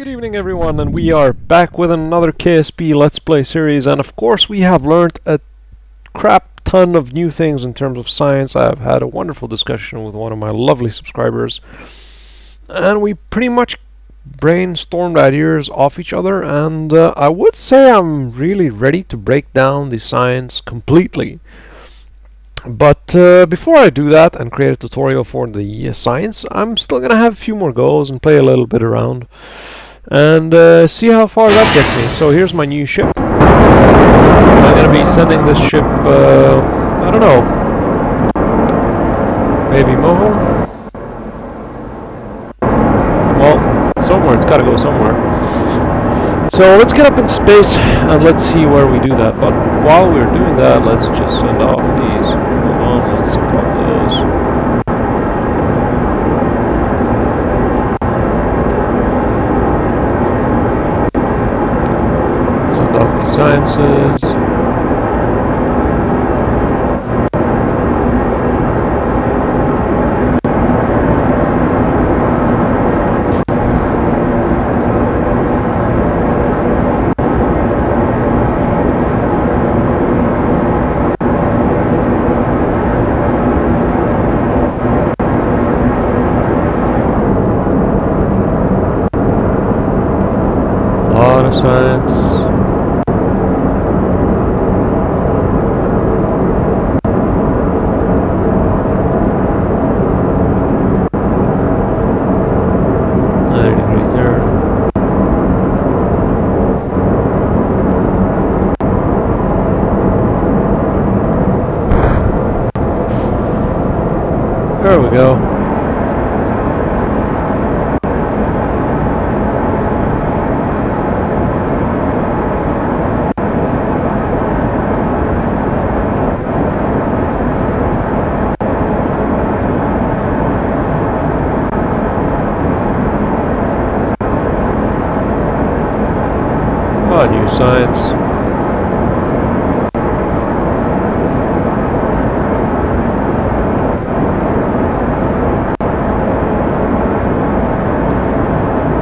Good evening everyone, and we are back with another KSP Let's Play series, and of course we have learned a crap ton of new things in terms of science. I've had a wonderful discussion with one of my lovely subscribers, and we pretty much brainstormed ideas off each other, and I would say I'm really ready to break down the science completely. But before I do that and create a tutorial for the science, I'm still gonna have a few more goes and play a little bit around and see how far that gets me. So here's my new ship. I'm gonna be sending this ship, I don't know, maybe Moho? Well, somewhere, it's gotta go somewhere. So let's get up in space and let's see where we do that. But while we're doing that, let's just send off these. Hold on, let's pop those. Send off these sciences. Science. There we go. New science.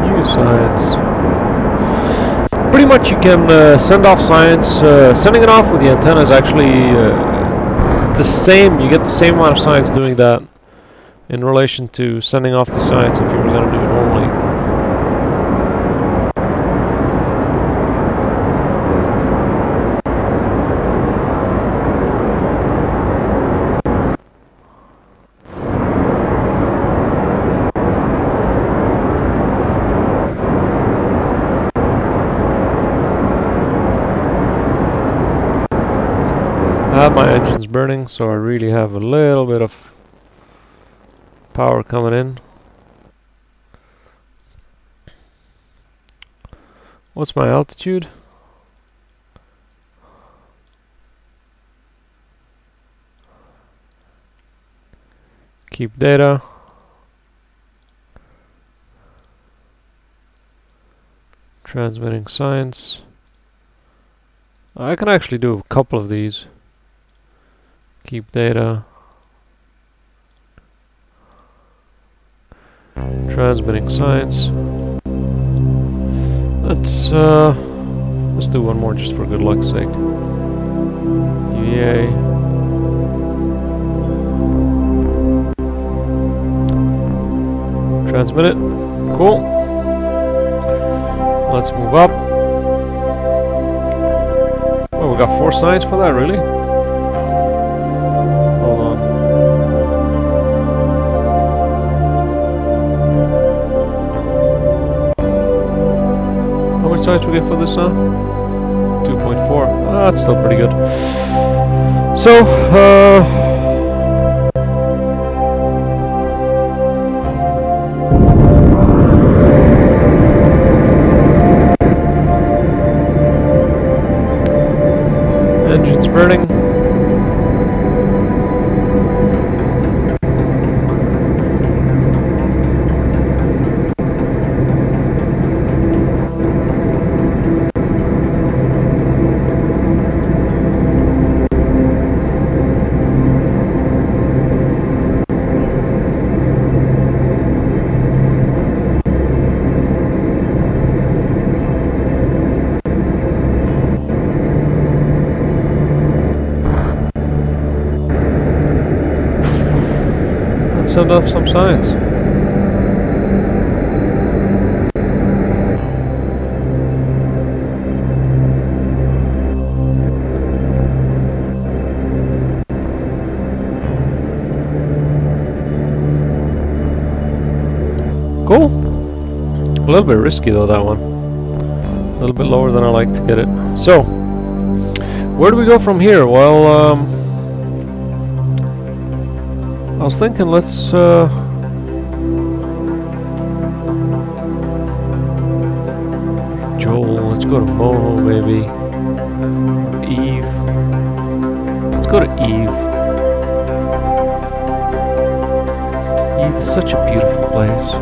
New science. Pretty much you can send off science. Sending it off with the antenna is actually the same. You get the same amount of science doing that in relation to sending off the science if you were going to do it normally. My engine's burning, so I really have a little bit of power coming in. What's my altitude? Keep data. Transmitting science. I can actually do a couple of these. Keep data. Transmitting science. Let's do one more just for good luck's sake. Yay. Transmit it. Cool. Let's move up. Oh, we got 4 science for that, really? Size we get for this now? 2.4. That's still pretty good. So, engine's burning. send off some science. Cool. A little bit risky though, that one. A little bit lower than I like to get it. So, where do we go from here? Well, I was thinking let's Joel, let's go to Moho, maybe. Eve. Let's go to Eve. Eve is such a beautiful place.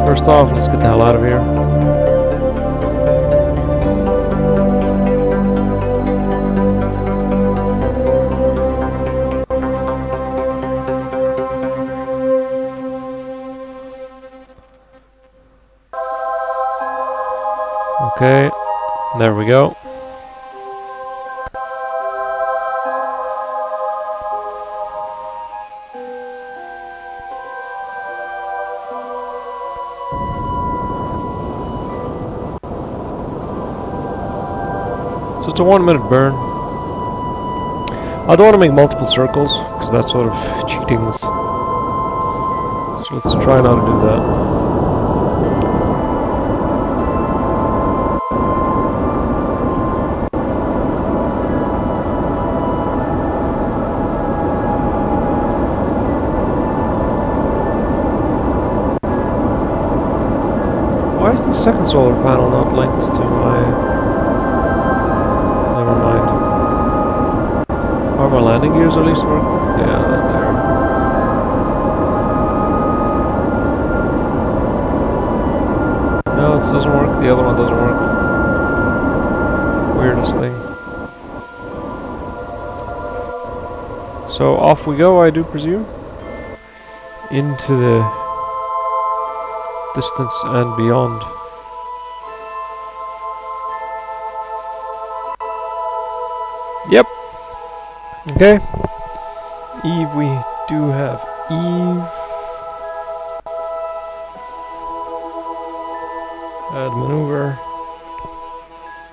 First off, let's get the hell out of here. Okay, there we go. So it's a 1 minute burn. I don't want to make multiple circles because that's sort of cheating. So let's try not to do that. Why is the second solar panel not linked to my... Never mind. Are my landing gears at least working? Yeah, there. No, this doesn't work. The other one doesn't work. Weirdest thing. So off we go, I do presume. Into the distance and beyond. Yep. Okay. Eve, we do have Eve. Add maneuver.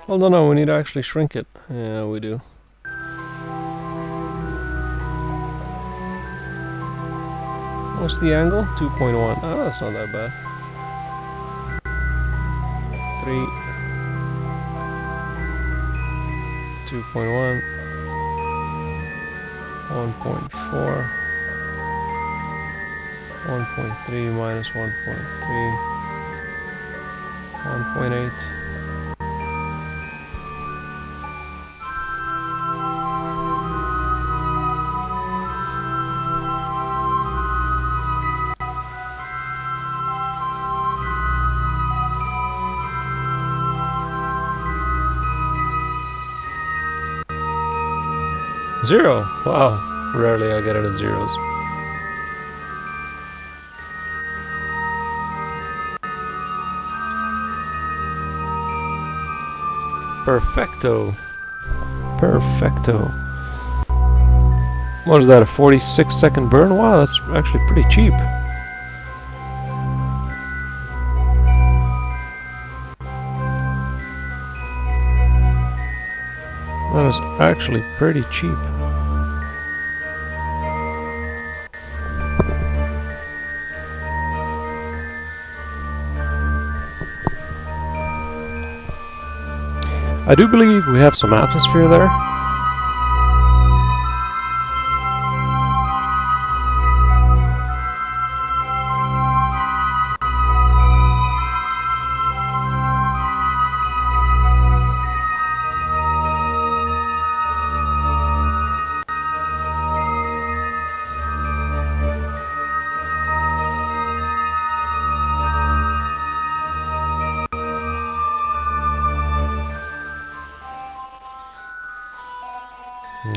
Oh no, we need to actually shrink it. Yeah, we do. What's the angle? 2.1. Oh, that's not that bad. 3. 2.1. 1.4. 1.3 minus 1.3. 1.8. Zero! Wow, rarely I get it at zeros. Perfecto. Perfecto. What is that, a 46-second burn? Wow, that's actually pretty cheap. That is actually pretty cheap. I do believe we have some atmosphere there.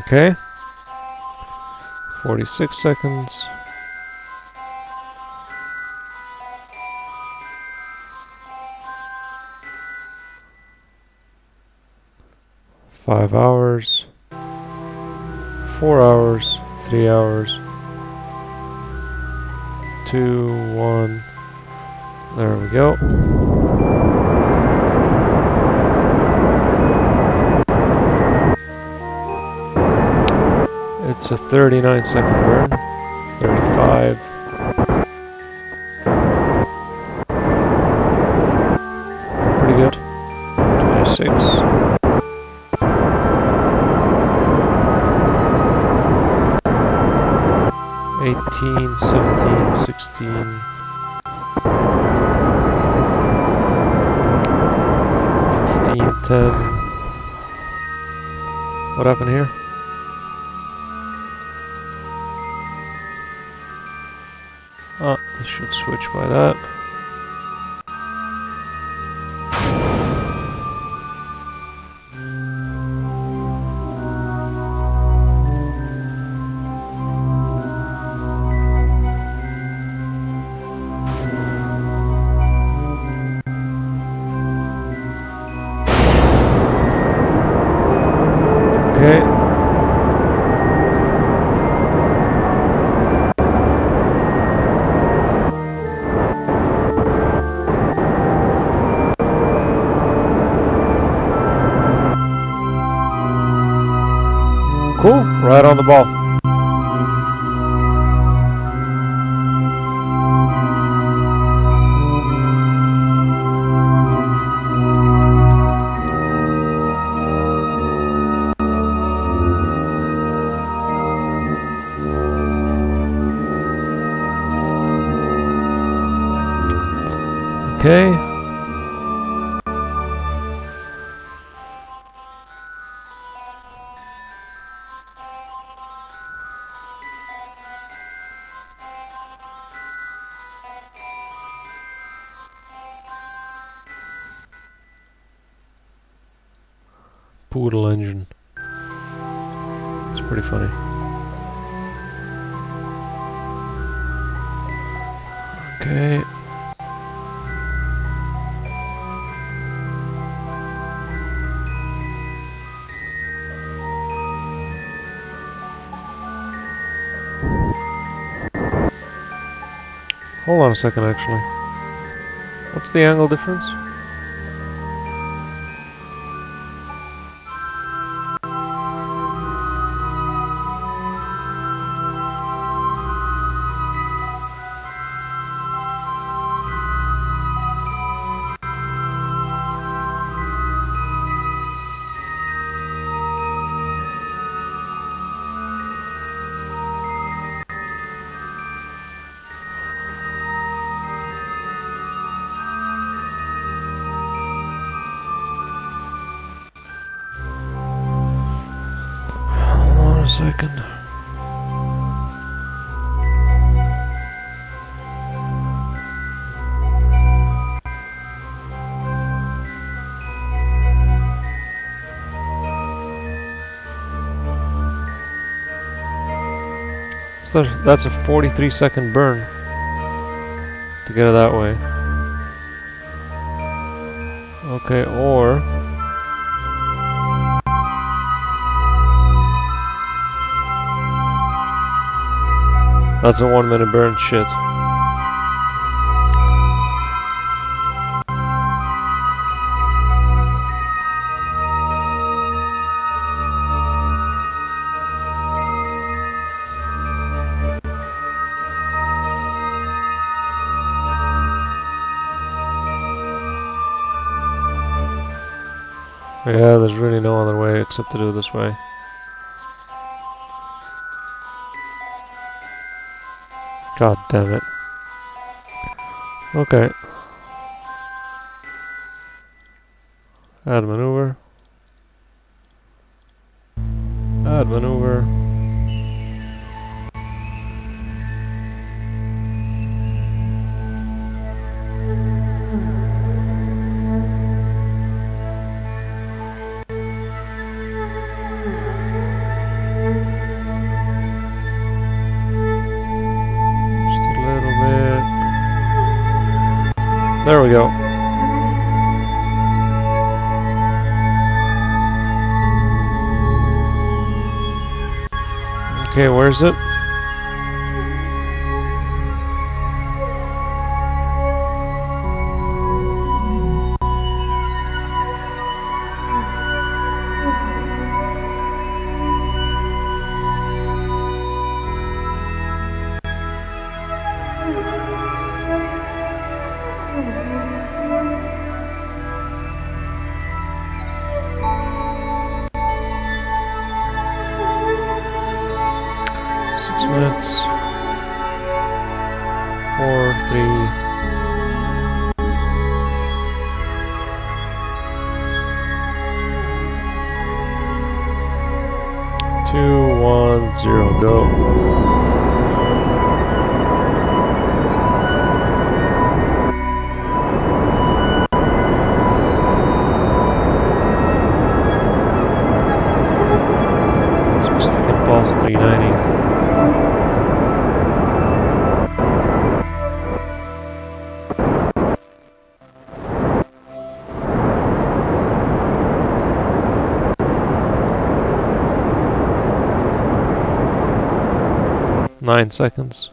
Okay. 46 seconds. Five hours. 4 hours, 3 hours, 2, 1. There we go. It's a 39-second burn. 35. Pretty good. 26. 18, 17, 16. 10. What happened here? Oh, it should switch by that. Okay. Cool, right on the ball. Okay. Poodle engine. It's pretty funny. Okay. Hold on a second, actually. What's the angle difference? Second. So that's a 43-second burn to get it that way. Okay, or that's a 1-minute burn. Shit. Yeah, there's really no other way except to do it this way. God damn it. Okay. Add maneuver. Add maneuver. There we go. Okay, where's it? Minutes. 4, 3. Two, 1, 0, go. Specific impulse 390. 9 seconds.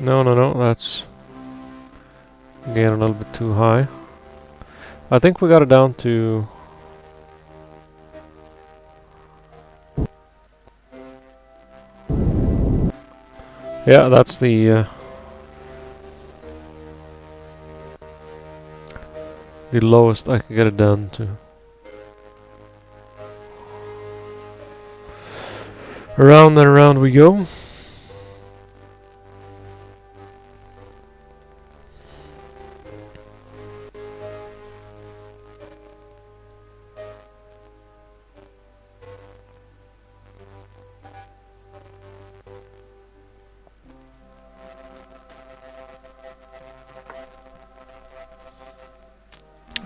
No, that's getting a little bit too high. I think we got it down to... Yeah, that's the lowest I can get it down to. Around and around we go.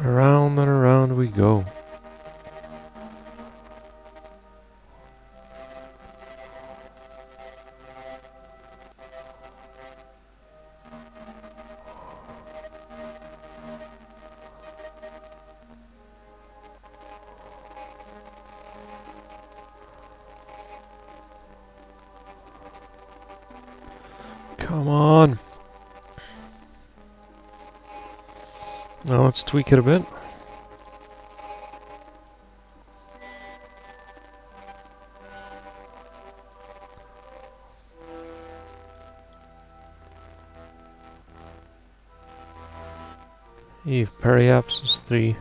Around and around we go. Come on. Now let's tweak it a bit. Eve periapsis is 3.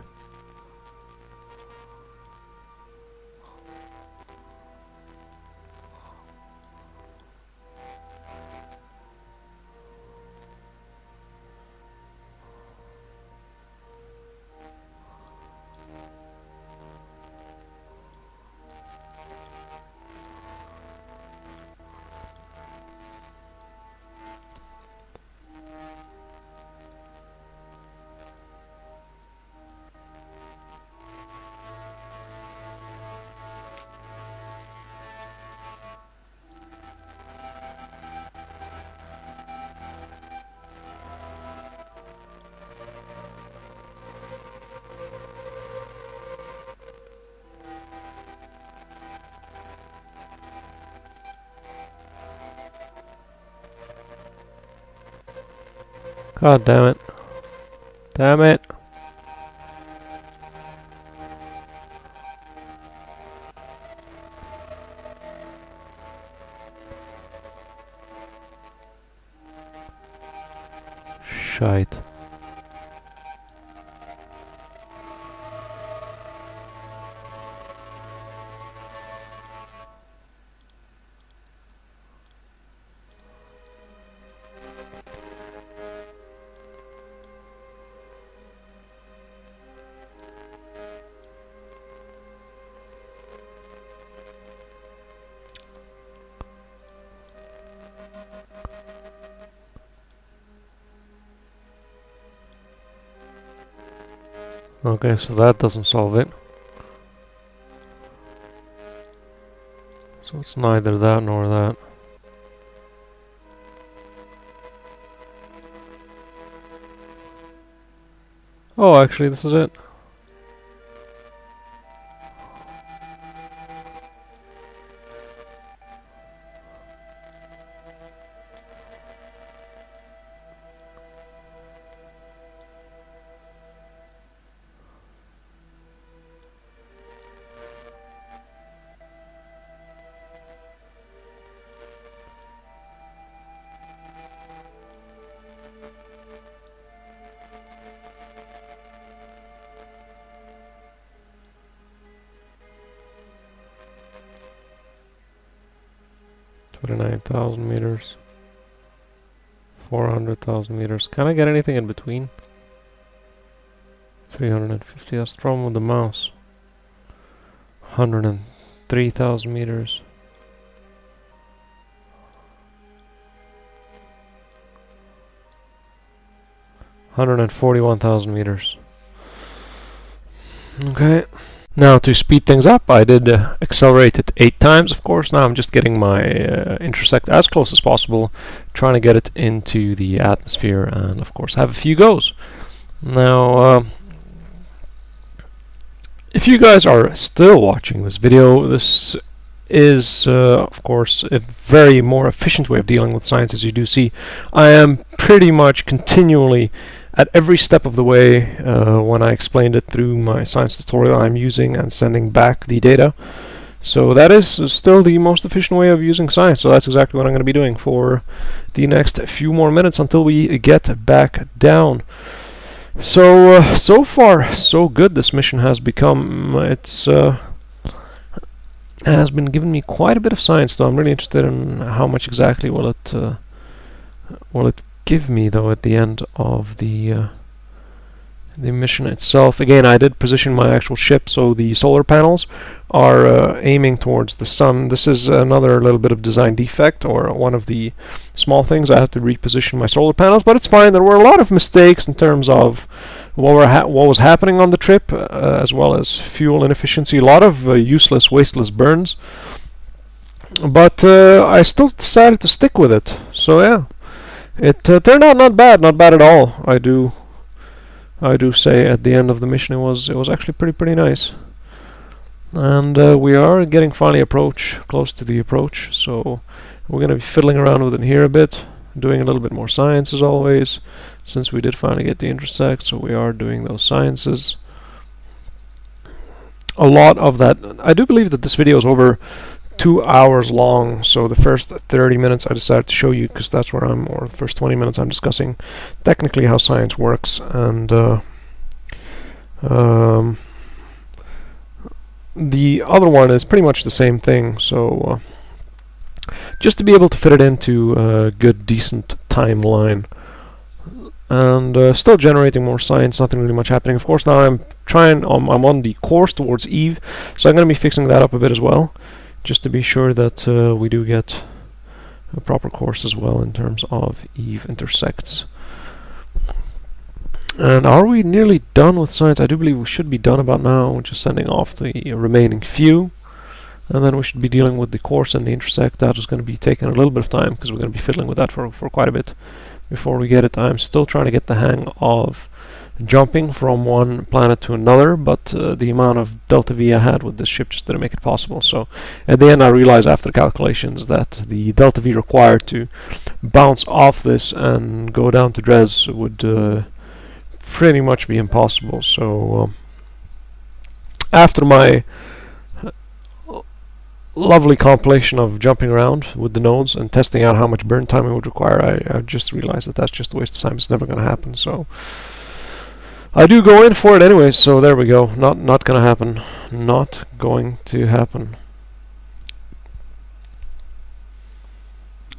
God damn it. Damn it. Shite. Okay, so that doesn't solve it. So it's neither that nor that. Oh, actually, this is it. $29,000 meters. 400,000 meters. Can I get anything in between? 350. That's the problem with the mouse. 103,000 meters. 141,000 meters. Okay. Now to speed things up, I did accelerate it 8 times, of course. Now I'm just getting my intersect as close as possible, trying to get it into the atmosphere, and of course have a few goes. Now, if you guys are still watching this video, this is of course a very more efficient way of dealing with science. As you do see, I am pretty much continually at every step of the way, when I explained it through my science tutorial, I'm using and sending back the data. So that is still the most efficient way of using science. So that's exactly what I'm going to be doing for the next few more minutes until we get back down. So so far so good. This mission has become. It's has been giving me quite a bit of science, though. I'm really interested in how much exactly will it give me, though, at the end of the mission itself. Again, I did position my actual ship so the solar panels are aiming towards the sun. This is another little bit of design defect, or one of the small things. I had to reposition my solar panels, but it's fine. There were a lot of mistakes in terms of what was happening on the trip, as well as fuel inefficiency. A lot of useless, wasteless burns. But I still decided to stick with it. So yeah. It turned out not bad at all. I do say at the end of the mission it was actually pretty nice. And we are getting finally close to the approach, so we're going to be fiddling around with it here a bit, doing a little bit more science as always, since we did finally get the intersect, so we are doing those sciences. A lot of that, I do believe that this video is over 2 hours long, so the first 30 minutes I decided to show you because that's where or the first 20 minutes I'm discussing technically how science works, and the other one is pretty much the same thing, so just to be able to fit it into a good, decent timeline. And still generating more science, nothing really much happening. Of course, now I'm on the course towards Eve, so I'm going to be fixing that up a bit as well, just to be sure that we do get a proper course as well in terms of Eve intersects. And are we nearly done with science? I do believe we should be done about now. We're just sending off the remaining few, and then we should be dealing with the course and the intersect. That is going to be taking a little bit of time because we're going to be fiddling with that for quite a bit before we get it. I'm still trying to get the hang of jumping from one planet to another, but the amount of delta V I had with this ship just didn't make it possible. So at the end I realized after calculations that the delta V required to bounce off this and go down to Dres would pretty much be impossible. So after my lovely compilation of jumping around with the nodes and testing out how much burn time it would require, I just realized that that's just a waste of time. It's never going to happen. So I do go in for it anyway, so there we go. Not gonna happen. Not going to happen.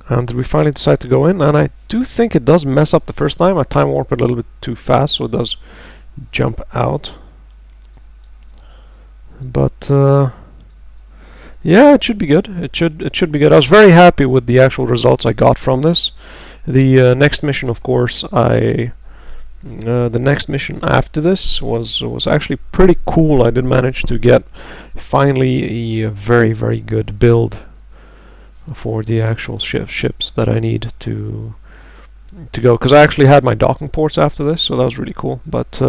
And we finally decide to go in, and I do think it does mess up the first time. I time warp it a little bit too fast, so it does jump out. But yeah, it should be good. It should be good. I was very happy with the actual results I got from this. The next mission, of course, I The next mission after this was actually pretty cool. I did manage to get finally a very good build for the actual ships that I need to go, because I actually had my docking ports after this, so that was really cool. But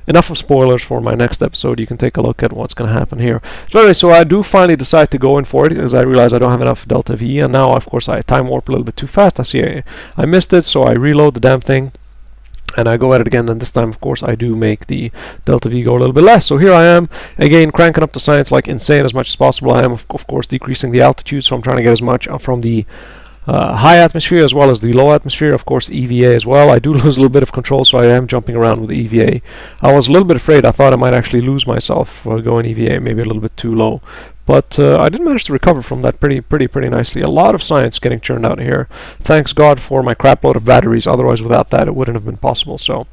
enough of spoilers for my next episode. You can take a look at what's going to happen here. So anyway, so I do finally decide to go in for it, because I realize I don't have enough Delta V, and now of course I time warp a little bit too fast. I see I missed it, so I reload the damn thing and I go at it again, and this time of course I do make the Delta V go a little bit less. So here I am again cranking up the science like insane as much as possible. I am of course decreasing the altitude, so I'm trying to get as much from the high atmosphere as well as the low atmosphere, of course EVA as well. I do lose a little bit of control, so I am jumping around with the EVA. I was a little bit afraid. I thought I might actually lose myself going EVA, maybe a little bit too low. But I did manage to recover from that pretty nicely. A lot of science getting churned out here. Thanks God for my crap load of batteries, otherwise without that it wouldn't have been possible. So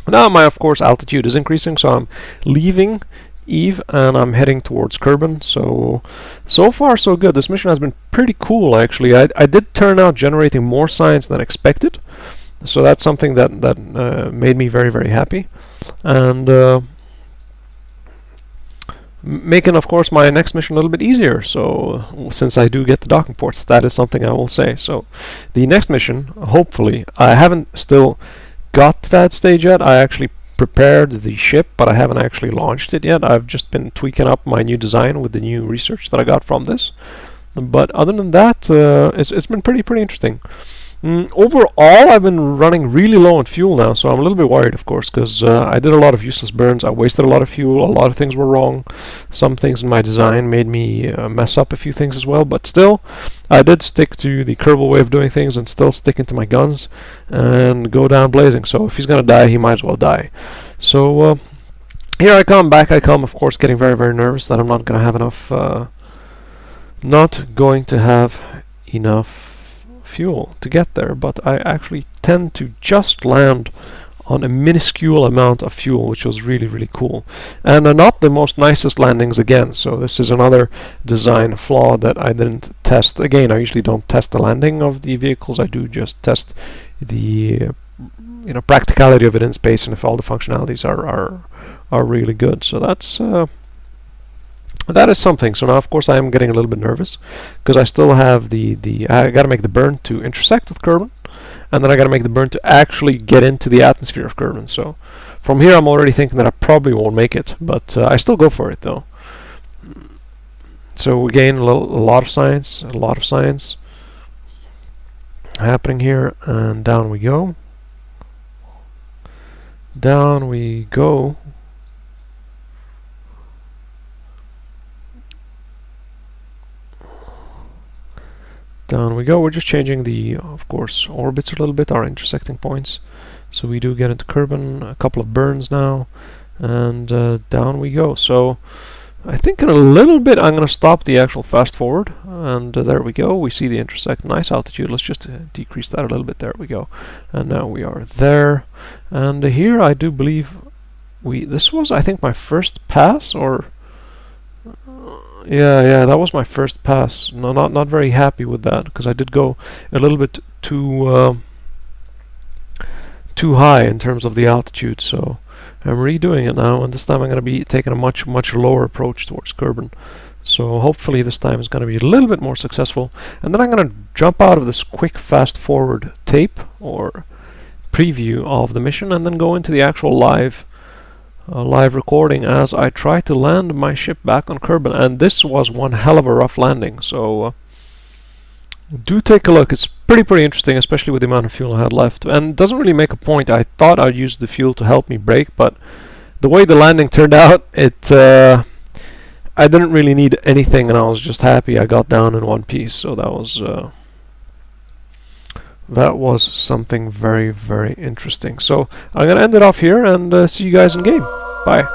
now my, of course, altitude is increasing, so I'm leaving Eve and I'm heading towards Kerbin. So far so good. This mission has been pretty cool actually. I did turn out generating more science than expected, so that's something that made me very happy, and making of course my next mission a little bit easier. So since I do get the docking ports, that is something I will say. So the next mission, hopefully, I haven't still got to that stage yet. I actually prepared the ship, but I haven't actually launched it yet. I've just been tweaking up my new design with the new research that I got from this. But other than that, it's been pretty interesting. Overall, I've been running really low on fuel now, so I'm a little bit worried, of course, because I did a lot of useless burns. I wasted a lot of fuel. A lot of things were wrong. Some things in my design made me mess up a few things as well. But still, I did stick to the Kerbal way of doing things and still sticking to my guns and go down blazing. So if he's gonna die, he might as well die. So here I come, back I come, of course, getting very nervous that I'm not gonna have enough. Not going to have enough fuel to get there, but I actually tend to just land on a minuscule amount of fuel, which was really cool, and not the most nicest landings again. So this is another design flaw that I didn't test. Again, I usually don't test the landing of the vehicles. I do just test the practicality of it in space, and if all the functionalities are really good. So that is something. So now of course I am getting a little bit nervous, because I still have I gotta make the burn to intersect with Kerbin, and then I gotta make the burn to actually get into the atmosphere of Kerbin. So from here I'm already thinking that I probably won't make it, but I still go for it though. So again, a lot of science happening here, and down we go. Down we go. Down we go. We're just changing the, of course, orbits a little bit, our intersecting points. So we do get into Kerbin, a couple of burns now, and down we go. So I think in a little bit I'm going to stop the actual fast forward, and there we go. We see the intersect, nice altitude. Let's just decrease that a little bit. There we go. And now we are there. And here I do believe this was, I think, my first pass, or yeah, that was my first pass. No, not very happy with that, because I did go a little bit too high in terms of the altitude. So I'm redoing it now, and this time I'm going to be taking a much lower approach towards Kerbin. So hopefully this time is going to be a little bit more successful. And then I'm going to jump out of this quick fast forward tape or preview of the mission, and then go into the actual live recording as I try to land my ship back on Kerbin. And this was one hell of a rough landing, so do take a look. It's pretty interesting, especially with the amount of fuel I had left, and it doesn't really make a point. I thought I'd use the fuel to help me brake, but the way the landing turned out, I didn't really need anything, and I was just happy I got down in one piece. So that was something very interesting. So I'm gonna end it off here, and see you guys in game. Bye.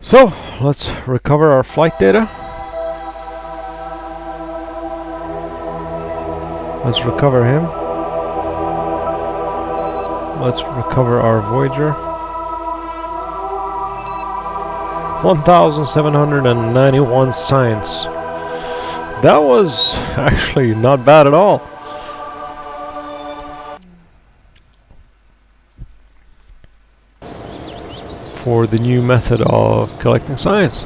So, let's recover our flight data. Let's recover him. Let's recover our Voyager. 1,791 science. That was actually not bad at all. For the new method of collecting science.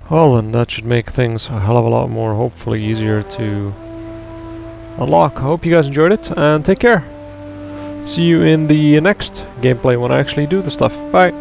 Well, then that should make things a hell of a lot more, hopefully easier to unlock. I hope you guys enjoyed it, and take care. See you in the next gameplay when I actually do the stuff. Bye.